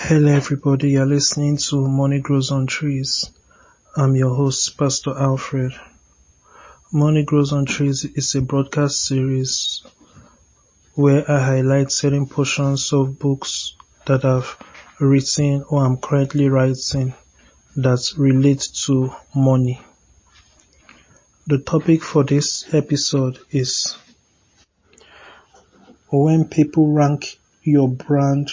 Hello everybody, you're listening to Money Grows on Trees. I'm your host, Pastor Alfred. Money Grows on Trees is a broadcast series where I highlight certain portions of books that I've written or I'm currently writing that relate to money. The topic for this episode is when people rank your brand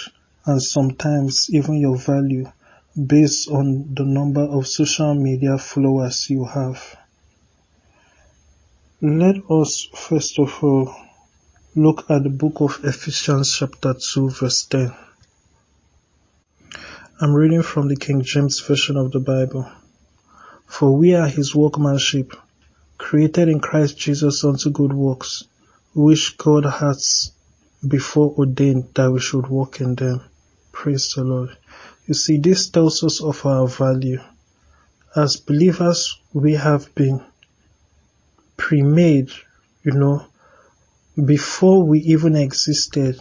and sometimes even your value based on the number of social media followers you have. Let us first of all look at the book of Ephesians chapter 2 verse 10. I'm reading from the King James Version of the Bible. For we are his workmanship, created in Christ Jesus unto good works, which God hath before ordained that we should walk in them. Praise the Lord. You see, this tells us of our value. As believers, we have been pre-made, before we even existed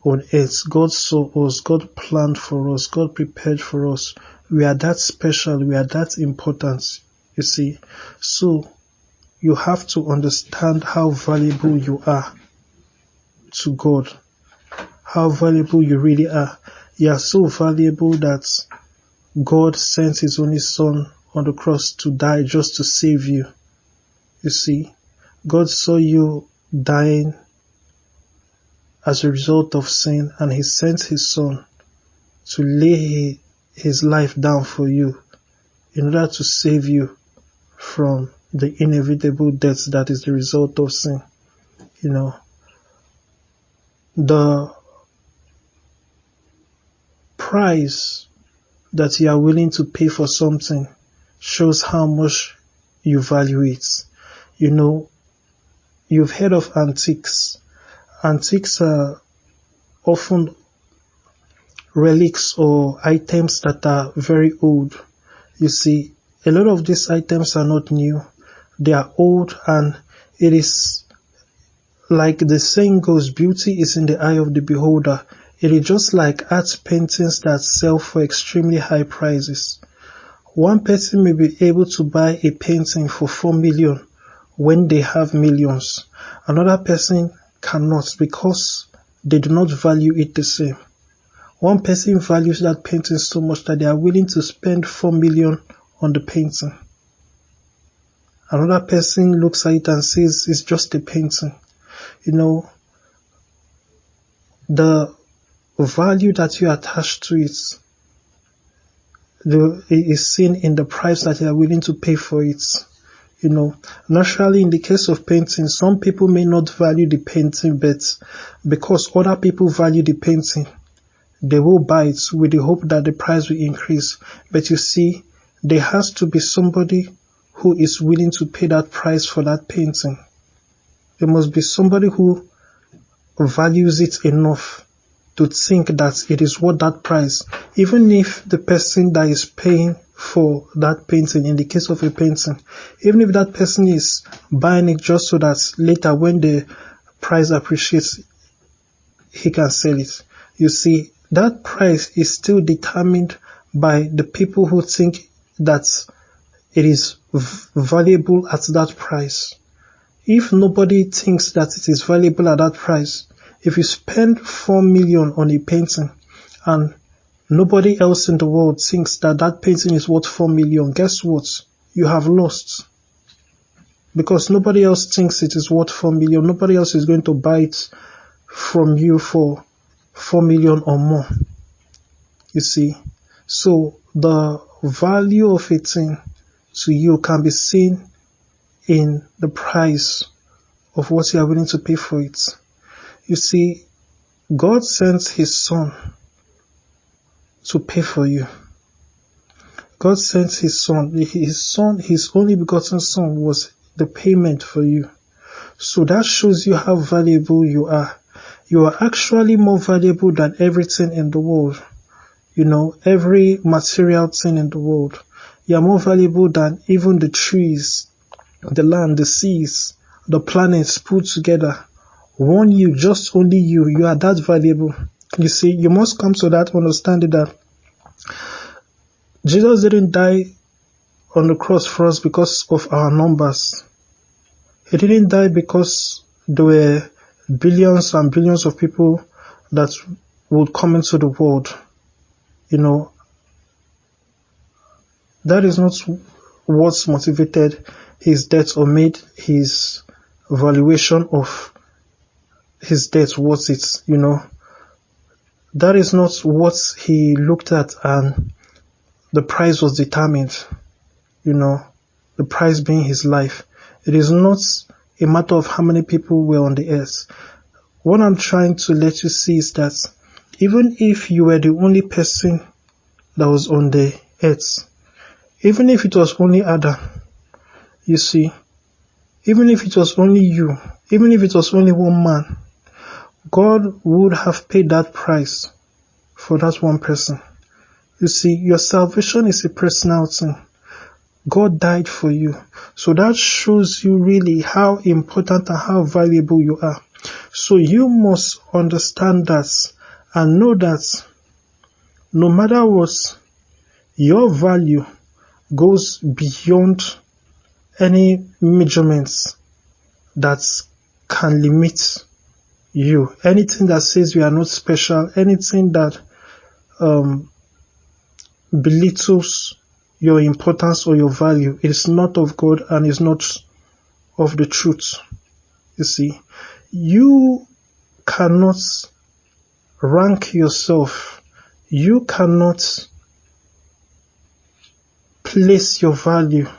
on earth. God saw us, God planned for us, God prepared for us. We are that special, we are that important, you see. So, you have to understand how valuable you are to God. How valuable you really are. You are so valuable that God sent his only son on the cross to die just to save you. You see, God saw you dying as a result of sin, and he sent his son to lay his life down for you in order to save you from the inevitable death that is the result of sin. The price that you are willing to pay for something shows how much you value it. You've heard of antiques. Antiques are often relics or items that are very old. You see, a lot of these items are not new. They are old, and it is like the saying goes, beauty is in the eye of the beholder. It is just like art paintings that sell for extremely high prices. One person may be able to buy a painting for 4 million when they have millions. Another person cannot because they do not value it the same. One person values that painting so much that they are willing to spend 4 million on the painting. Another person looks at it and says it's just a painting. The value that you attach to it is seen in the price that you are willing to pay for it. Naturally, in the case of painting, some people may not value the painting, but because other people value the painting, they will buy it with the hope that the price will increase. But you see, there has to be somebody who is willing to pay that price for that painting. There must be somebody who values it enough to think that it is worth that price, even if the person that is paying for that painting, in the case of a painting, even if that person is buying it just so that later when the price appreciates, he can sell it. You see, that price is still determined by the people who think that it is valuable at that price. If nobody thinks that it is valuable at that price, if you spend 4 million on a painting and nobody else in the world thinks that that painting is worth 4 million, guess what? You have lost. Because nobody else thinks it is worth 4 million. Nobody else is going to buy it from you for 4 million or more. You see? So the value of a thing to you can be seen in the price of what you are willing to pay for it. You see, God sent his son to pay for you. God sent his son. His only begotten son was the payment for you. So that shows you how valuable you are. You are actually more valuable than everything in the world. Every material thing in the world. You are more valuable than even the trees, the land, the seas, the planets put together. Only you are that valuable. You see, you must come to that understanding that Jesus didn't die on the cross for us because of our numbers. He didn't die because there were billions and billions of people that would come into the world. That is not what motivated his death or made his valuation of his death worth it. That is not what he looked at, and the price was determined. The price being his life. It is not a matter of how many people were on the earth. What I'm trying to let you see is that even if you were the only person that was on the earth, even if it was only Adam, you see, even if it was only you, even if it was only one man, God would have paid that price for that one person. You see, your salvation is a personal thing. God died for you. So that shows you really how important and how valuable you are. So you must understand that and know that no matter what, your value goes beyond any measurements that can limit you. Anything that says you are not special, anything that belittles your importance or your value, is not of God and is not of the truth. You see, you cannot rank yourself. You cannot place your value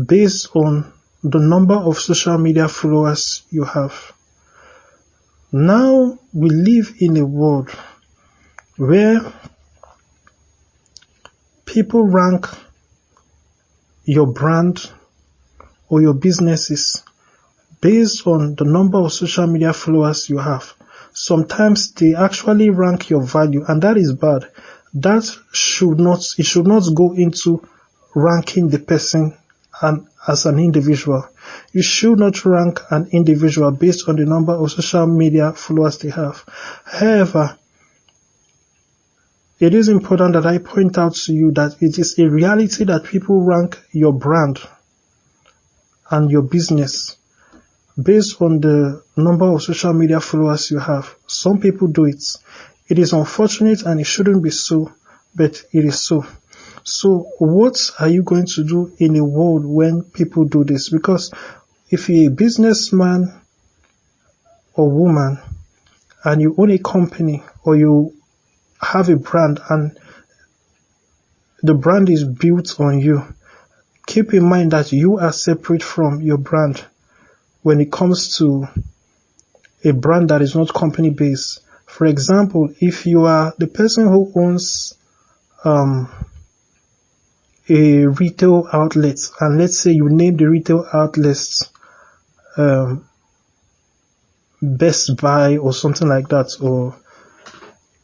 based on the number of social media followers you have. Now we live in a world where people rank your brand or your businesses based on the number of social media followers you have. Sometimes they actually rank your value, and that is bad. It should not go into ranking the person and as an individual. You should not rank an individual based on the number of social media followers they have. However, it is important that I point out to you that it is a reality that people rank your brand and your business based on the number of social media followers you have. Some people do it. It is unfortunate and it shouldn't be so, but it is so. So what are you going to do in a world when people do this? Because if you're a businessman or woman and you own a company or you have a brand and the brand is built on you, keep in mind that you are separate from your brand when it comes to a brand that is not company based. For example, if you are the person who owns a retail outlet, and let's say you name the retail outlets Best Buy or something like that, or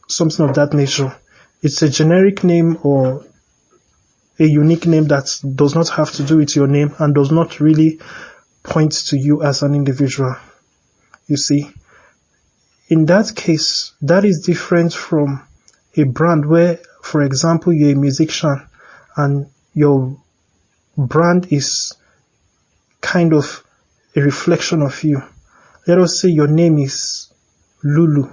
something of that nature. It's a generic name or a unique name that does not have to do with your name and does not really point to you as an individual. You see, in that case, that is different from a brand where, for example, you're a musician and your brand is kind of a reflection of you. Let us say your name is Lulu,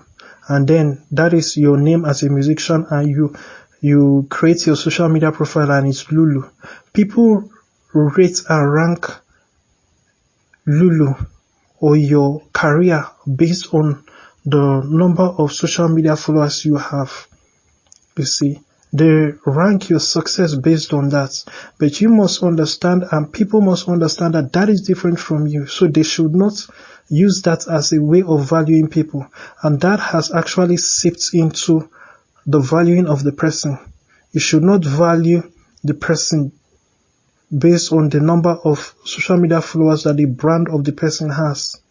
and then that is your name as a musician, and you create your social media profile and it's Lulu. People rate and rank Lulu or your career based on the number of social media followers you have. You see, they rank your success based on that. But you must understand, and people must understand, that that is different from you. So they should not use that as a way of valuing people. And that has actually seeped into the valuing of the person. You should not value the person based on the number of social media followers that the brand of the person has.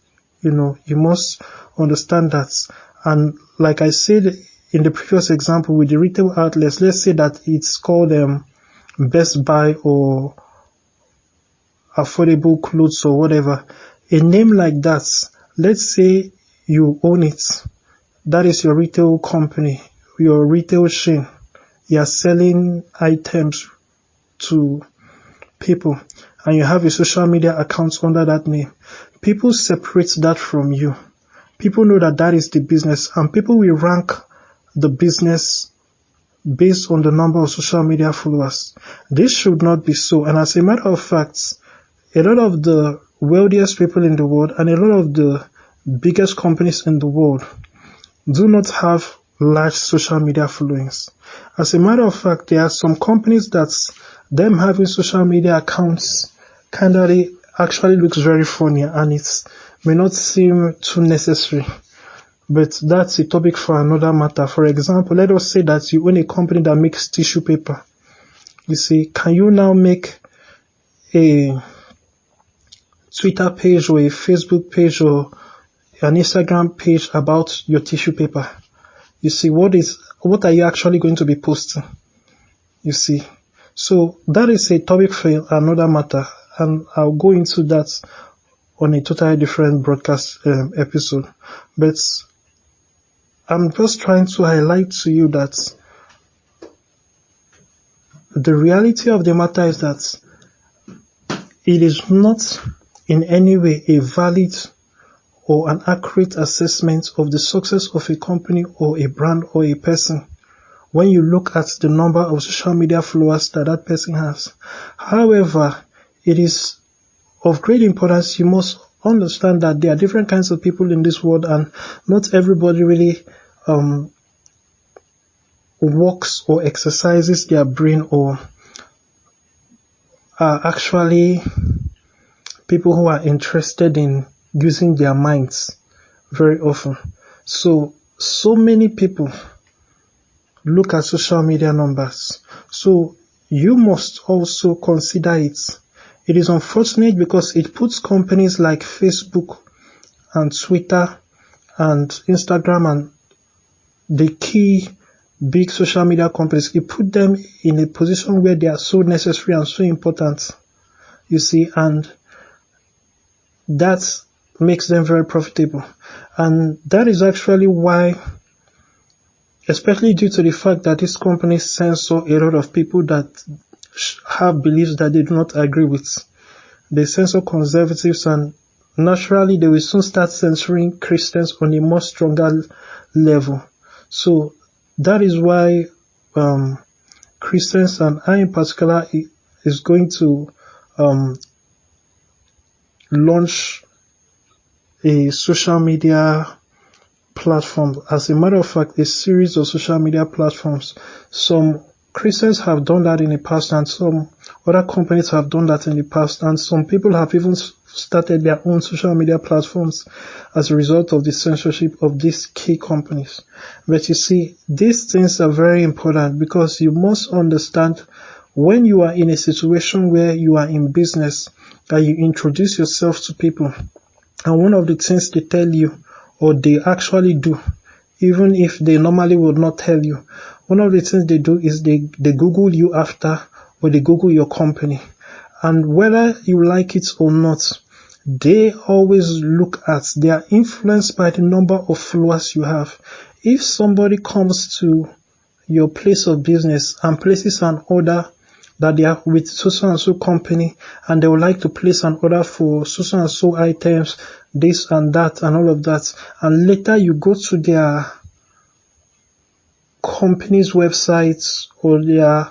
You must understand that. And like I said in the previous example with the retail outlets, let's say that it's called Best Buy or Affordable Clothes or whatever. A name like that, let's say you own it That is your retail company, your retail chain. You are selling items to people, and you have a social media account under that name. People separate that from you. People know that that is the business, and people will rank the business based on the number of social media followers. This should not be so. And as a matter of fact, a lot of the wealthiest people in the world and a lot of the biggest companies in the world do not have large social media followings. As a matter of fact, there are some companies that them having social media accounts actually looks very funny, and it may not seem too necessary. But that's a topic for another matter. For example, let us say that you own a company that makes tissue paper. You see, can you now make a Twitter page or a Facebook page or an Instagram page about your tissue paper? You see, what are you actually going to be posting? You see, so that is a topic for another matter, and I'll go into that on a totally different broadcast episode. But I'm just trying to highlight to you that the reality of the matter is that it is not in any way a valid or an accurate assessment of the success of a company or a brand or a person when you look at the number of social media followers that that person has. However, it is of great importance. You must understand that there are different kinds of people in this world, and not everybody really works or exercises their brain or are actually people who are interested in using their minds very often. So many people look at social media numbers. So you must also consider it. It is unfortunate because it puts companies like Facebook and Twitter and Instagram and the key big social media companies, it put them in a position where they are so necessary and so important, you see, and that makes them very profitable. And that is actually why, especially due to the fact that these companies censor a lot of people that have beliefs that they do not agree with. They censor conservatives, and naturally they will soon start censoring Christians on a more stronger level. So that is why Christians, and I in particular, is going to launch a social media platform. As a matter of fact, a series of social media platforms. Some Christians have done that in the past, and some other companies have done that in the past, and some people have even started their own social media platforms as a result of the censorship of these key companies. But you see, these things are very important because you must understand when you are in a situation where you are in business, that you introduce yourself to people, and one of the things they tell you, or they actually do, even if they normally would not tell you, one of the things they do is they Google you after, or they Google your company. And whether you like it or not, they always look at, they are influenced by the number of followers you have. If somebody comes to your place of business and places an order that they are with so and so company, and they would like to place an order for so and so items, this and that and all of that, and later you go to their company's websites or their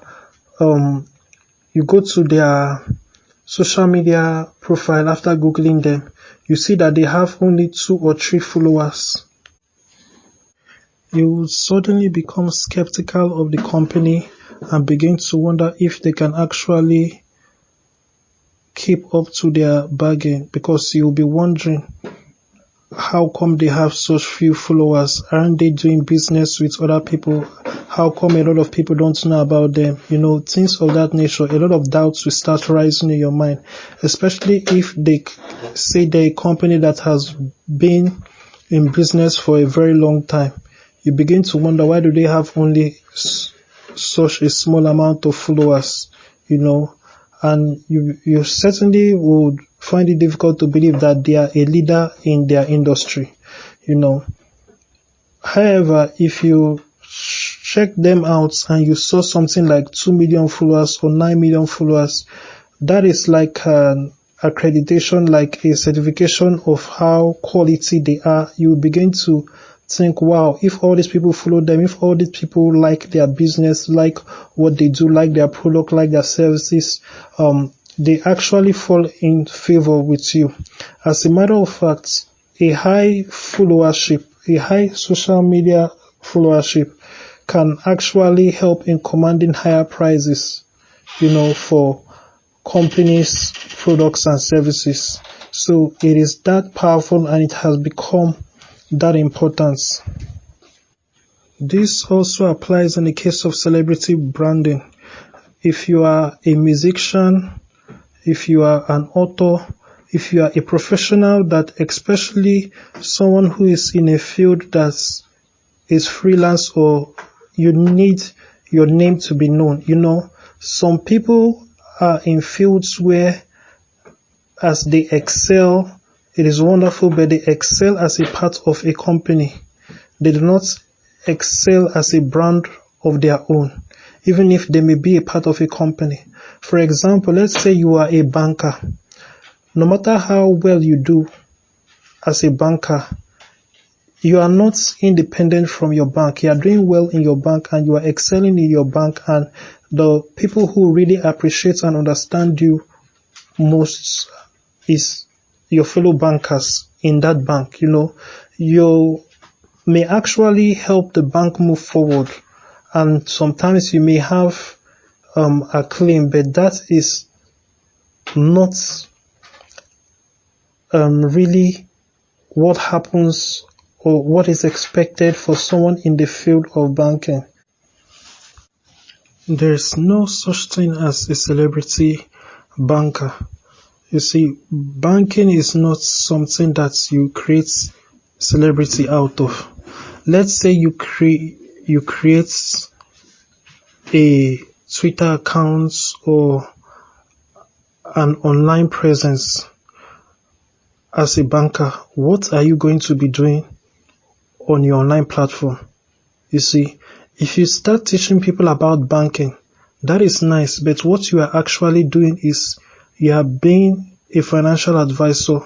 you go to their social media profile after googling them, you see that they have only 2 or 3 followers. You will suddenly become skeptical of the company and begin to wonder if they can actually keep up to their bargain, because you'll be wondering, how come they have such few followers? Aren't they doing business with other people? How come a lot of people don't know about them? Things of that nature. A lot of doubts will start rising in your mind, especially if they say they're a company that has been in business for a very long time. You begin to wonder, why do they have only such a small amount of followers, and you certainly would find it difficult to believe that they are a leader in their industry, However, if you check them out and you saw something like 2 million followers or 9 million followers, that is like an accreditation, like a certification of how quality they are. You begin to think, wow, if all these people follow them, if all these people like their business, like what they do, like their product, like their services, they actually fall in favor with you. As a matter of fact, a high followership, a high social media followership can actually help in commanding higher prices, for companies, products and services. So it is that powerful and it has become that important. This also applies in the case of celebrity branding. If you are a musician, if you are an author, if you are a professional, that especially someone who is in a field that is freelance, or you need your name to be known. Some people are in fields where as they excel, it is wonderful, but they excel as a part of a company. They do not excel as a brand of their own, even if they may be a part of a company. For example, let's say you are a banker. No matter how well you do as a banker, you are not independent from your bank. You are doing well in your bank and you are excelling in your bank, and the people who really appreciate and understand you most is your fellow bankers in that bank. You may actually help the bank move forward, and sometimes you may have a claim, but that is not really what happens or what is expected for someone in the field of banking. There's no such thing as a celebrity banker. You see, banking is not something that you create celebrity out of. Let's say you create a Twitter account or an online presence as a banker. What are you going to be doing on your online platform? You see, if you start teaching people about banking, that is nice, but what you are actually doing is you are being a financial advisor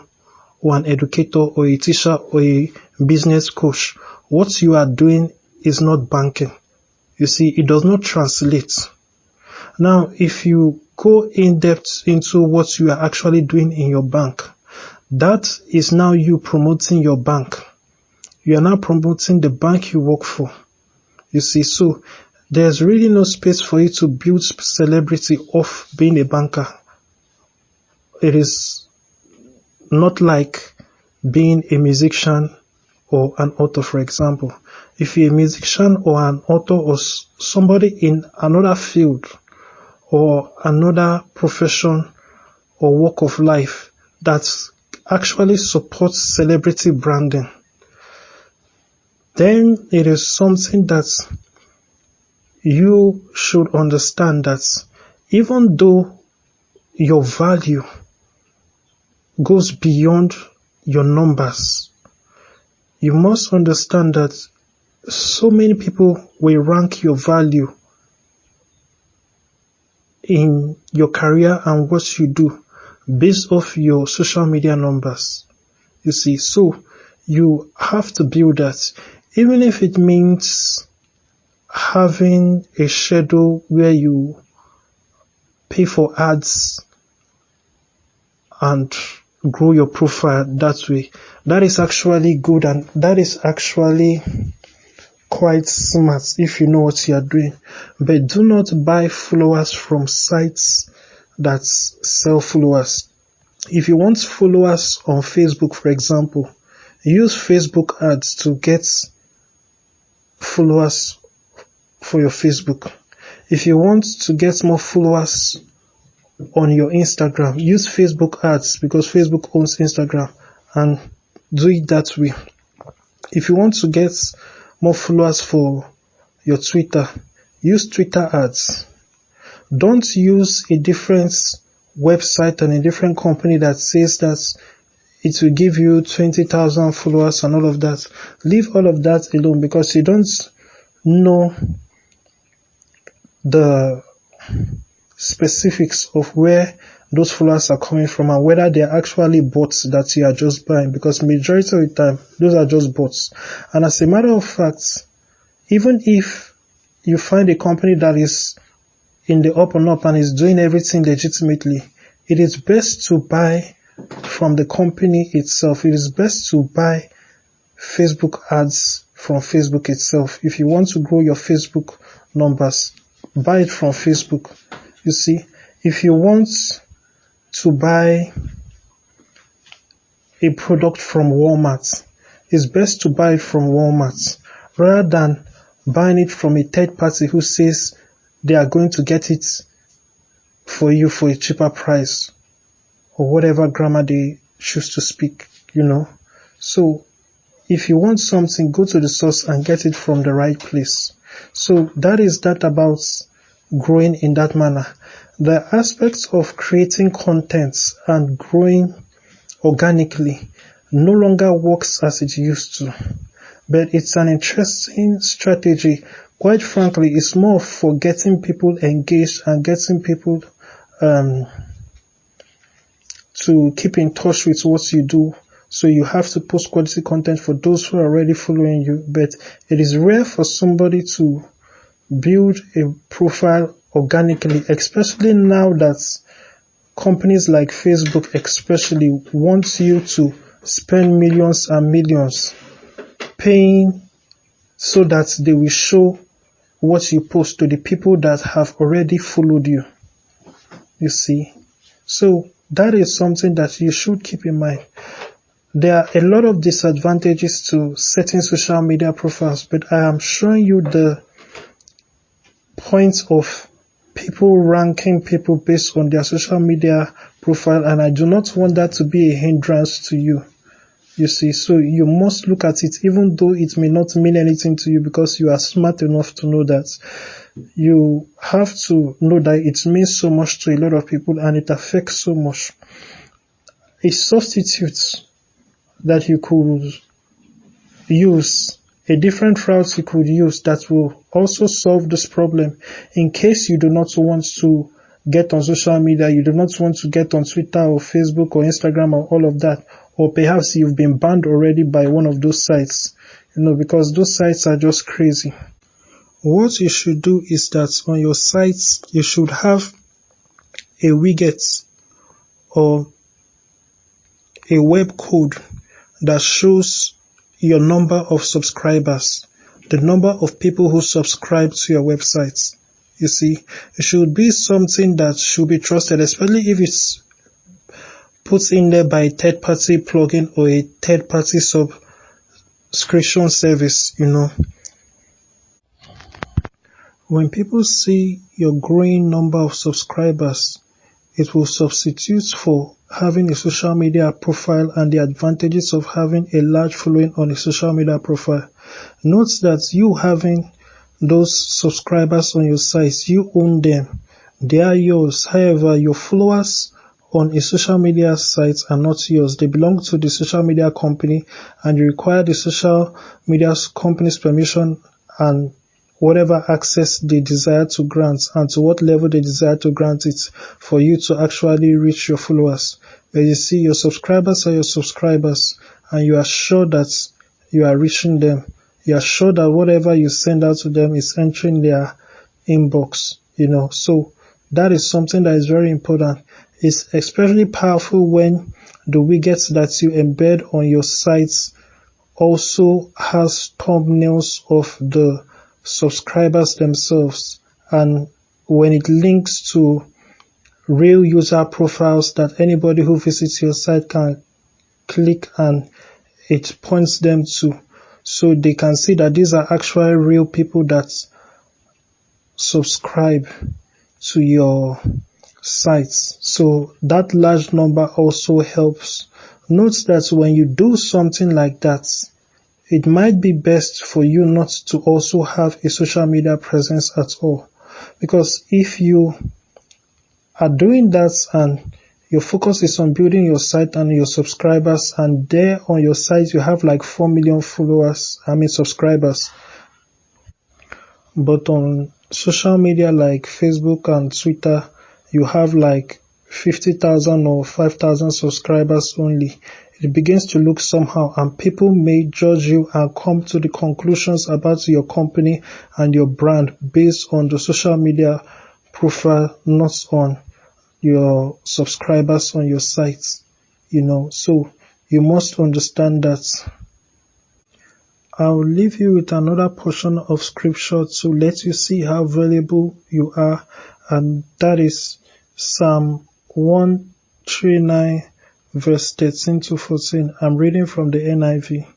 or an educator or a teacher or a business coach. What you are doing is not banking. You see, it does not translate. Now, if you go in depth into what you are actually doing in your bank, that is now you promoting your bank. You are now promoting the bank you work for. You see, so there's really no space for you to build celebrity off being a banker. It is not like being a musician or an author, for example. If you're a musician or an author or somebody in another field or another profession or walk of life that actually supports celebrity branding, then it is something that you should understand, that even though your value goes beyond your numbers, you must understand that so many people will rank your value in your career and what you do based off your social media numbers. You see, so you have to build that, even if it means having a schedule where you pay for ads and grow your profile that way. That is actually good, and that is actually quite smart if you know what you are doing. But do not buy followers from sites that sell followers. If you want followers on Facebook, for example, use Facebook ads to get followers for your Facebook. If you want to get more followers on your Instagram, use Facebook ads, because Facebook owns Instagram, and do it that way. If you want to get more followers for your Twitter, use Twitter ads. Don't use a different website and a different company that says that it will give you 20,000 followers and all of that. Leave all of that alone, because you don't know the specifics of where those followers are coming from and whether they are actually bots that you are just buying, because majority of the time those are just bots. And as a matter of fact, even if you find a company that is in the up and up and is doing everything legitimately, it is best to buy from the company itself. It is best to buy Facebook ads from Facebook itself. If you want to grow your Facebook numbers, buy it from Facebook. You see, if you want to buy a product from Walmart, it's best to buy it from Walmart rather than buying it from a third party who says they are going to get it for you for a cheaper price, or whatever grammar they choose to speak, So if you want something, go to the source and get it from the right place. So that is that about growing in that manner. The aspects of creating content and growing organically no longer works as it used to, but it's an interesting strategy. Quite frankly, it's more for getting people engaged and getting people to keep in touch with what you do. So you have to post quality content for those who are already following you, but it is rare for somebody to build a profile organically, especially now that companies like Facebook especially want you to spend millions and millions paying so that they will show what you post to the people that have already followed you. You see, so that is something that you should keep in mind. There are a lot of disadvantages to setting social media profiles, but I am showing you the points of people ranking people based on their social media profile, and I do not want that to be a hindrance to you. You see, so you must look at it, even though it may not mean anything to you, because you are smart enough to know that. You have to know that it means so much to a lot of people and it affects so much. A substitute that you could use, a different route you could use that will also solve this problem, in case you do not want to get on social media, you do not want to get on Twitter or Facebook or Instagram or all of that, or perhaps you've been banned already by one of those sites, because those sites are just crazy. What you should do is that on your sites, you should have a widget or a web code that shows your number of subscribers, the number of people who subscribe to your websites. You see, it should be something that should be trusted, especially if it's put in there by a third-party plugin or a third-party subscription service, When people see your growing number of subscribers, it will substitute for having a social media profile and the advantages of having a large following on a social media profile. Note that you having those subscribers on your site, you own them. They are yours. However, your followers on a social media site are not yours. They belong to the social media company, and you require the social media company's permission and whatever access they desire to grant and to what level they desire to grant it for you to actually reach your followers. But you see, your subscribers are your subscribers, and you are sure that you are reaching them. You are sure that whatever you send out to them is entering their inbox, So that is something that is very important. It's especially powerful when the widgets that you embed on your sites also has thumbnails of the subscribers themselves, and when it links to real user profiles that anybody who visits your site can click and it points them to, so they can see that these are actually real people that subscribe to your sites. So that large number also helps. Note that when you do something like that, it might be best for you not to also have a social media presence at all. Because if you are doing that and Your focus is on building your site and your subscribers, and there on your site you have like 4 million subscribers. But on social media like Facebook and Twitter, you have like 50,000 or 5,000 subscribers only. It begins to look somehow, and people may judge you and come to the conclusions about your company and your brand based on the social media profile, not on your subscribers on your site. So you must understand that. I'll leave you with another portion of scripture to let you see how valuable you are, and that is Psalm 139 verse 13 to 14. I'm reading from the NIV.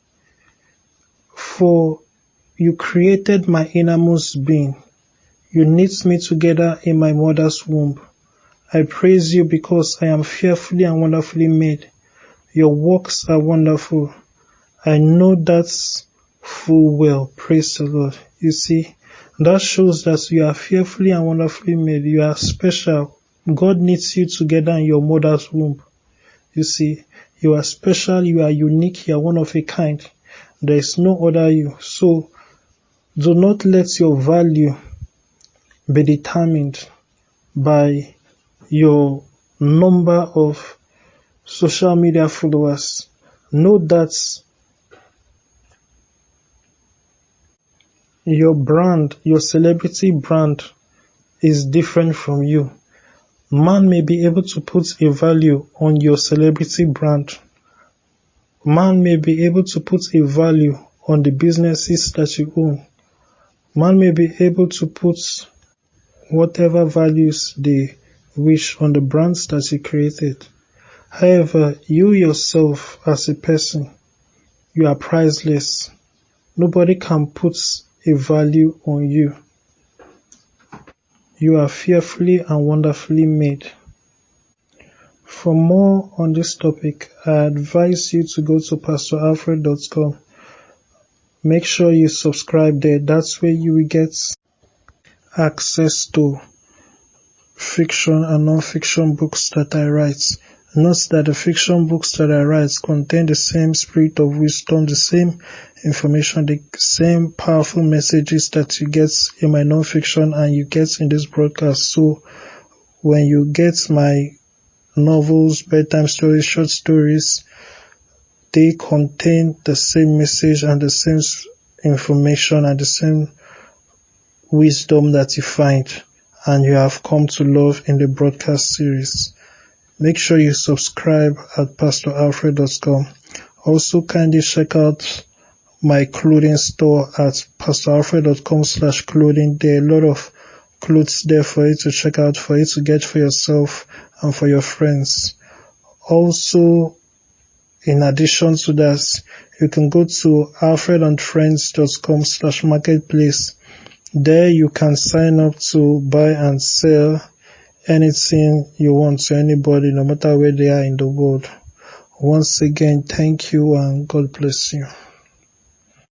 For you created my innermost being. You knit me together in my mother's womb. I praise you because I am fearfully and wonderfully made. Your works are wonderful. I know that's full well. Praise the Lord. You see, that shows that you are fearfully and wonderfully made. You are special. God knits you together in your mother's womb. You see, you are special, you are unique, you are one of a kind. There is no other you. So, do not let your value be determined by your number of social media followers. Know that your brand, your celebrity brand, is different from you. Man may be able to put a value on your celebrity brand. Man may be able to put a value on the businesses that you own. Man may be able to put whatever values they wish on the brands that you created. However, you yourself as a person, you are priceless. Nobody can put a value on you. You are fearfully and wonderfully made. For more on this topic, I advise you to go to pastoralfred.com. Make sure you subscribe there. That's where you will get access to fiction and non-fiction books that I write. Note that the fiction books that I write contain the same spirit of wisdom, the same information, the same powerful messages that you get in my non-fiction and you get in this broadcast. So when you get my novels, bedtime stories, short stories, they contain the same message and the same information and the same wisdom that you find and you have come to love in the broadcast series. Make sure you subscribe at pastoralfred.com. Also, kindly check out my clothing store at pastoralfred.com/clothing. There are a lot of clothes there for you to check out, for you to get for yourself and for your friends. Also, in addition to that, you can go to alfredandfriends.com/marketplace. There you can sign up to buy and sell anything you want to anybody, no matter where they are in the world. Once again, thank you and God bless you.